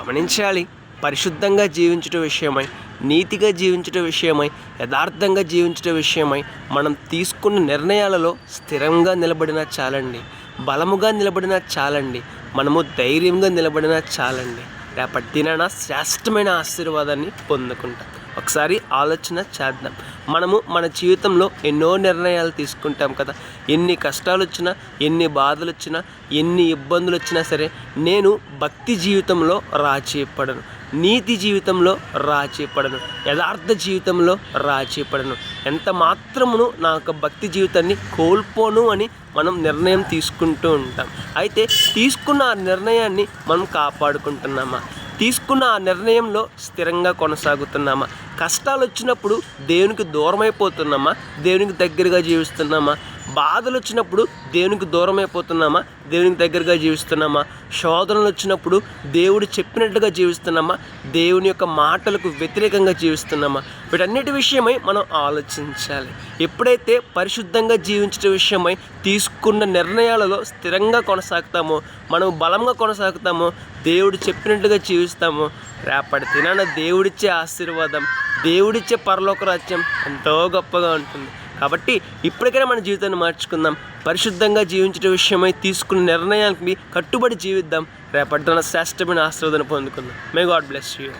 గమనించాలి. పరిశుద్ధంగా జీవించుట విషయమై, నీతిగా జీవించుట విషయమై, యథార్థంగా జీవించుట విషయమై మనం తీసుకున్న నిర్ణయాలలో స్థిరంగా నిలబడినా చాలండి, బలముగా నిలబడినా చాలండి, మనము ధైర్యంగా నిలబడినా చాలండి. రేపటి దినాన శ్రేష్టమైన ఆశీర్వాదాన్ని పొందుకుంటాం. ఒకసారి ఆలోచన చేద్దాం. మనము మన జీవితంలో ఎన్నో నిర్ణయాలు తీసుకుంటాం కదా. ఎన్ని కష్టాలు వచ్చినా, ఎన్ని బాధలు వచ్చినా, ఎన్ని ఇబ్బందులు వచ్చినా సరే, నేను భక్తి జీవితంలో రాజీ పడను, నీతి జీవితంలో రాజీ పడను, యథార్థ జీవితంలో రాజీ పడను, ఎంత మాత్రమును నా యొక్క భక్తి జీవితాన్ని కోల్పోను అని మనం నిర్ణయం తీసుకుంటూ ఉంటాం. అయితే తీసుకున్న ఆ నిర్ణయాన్ని మనం కాపాడుకుంటున్నామా? తీసుకున్న ఆ నిర్ణయంలో స్థిరంగా కొనసాగుతున్నామా? కష్టాలు వచ్చినప్పుడు దేవునికి దూరమైపోతున్నామా? దేవునికి దగ్గరగా జీవిస్తున్నామా? బాధలు వచ్చినప్పుడు దేవునికి దూరం అయిపోతున్నామా? దేవునికి దగ్గరగా జీవిస్తున్నామా? శోధనలు వచ్చినప్పుడు దేవుడు చెప్పినట్లుగా జీవిస్తున్నామా? దేవుని యొక్క మాటలకు వ్యతిరేకంగా జీవిస్తున్నామా? వీటన్నిటి విషయమై మనం ఆలోచించాలి. ఎప్పుడైతే పరిశుద్ధంగా జీవించే విషయమై తీసుకున్న నిర్ణయాలలో స్థిరంగా కొనసాగుతామో, మనం బలంగా కొనసాగుతామో, దేవుడు చెప్పినట్లుగా జీవిస్తామో, రేపటి దినాన దేవుడిచ్చే ఆశీర్వాదం, దేవుడిచ్చే పరలోక రాజ్యం ఎంతో గొప్పగా ఉంటుంది. కాబట్టి ఇప్పటికైనా మన జీవితాన్ని మార్చుకుందాం. పరిశుద్ధంగా జీవించే విషయమై తీసుకున్న నిర్ణయానికి కట్టుబడి జీవిద్దాం. రేపటి దినాన శ్రేష్టమైన ఆశీర్వాదాన్ని పొందుకుందాం. May God bless you.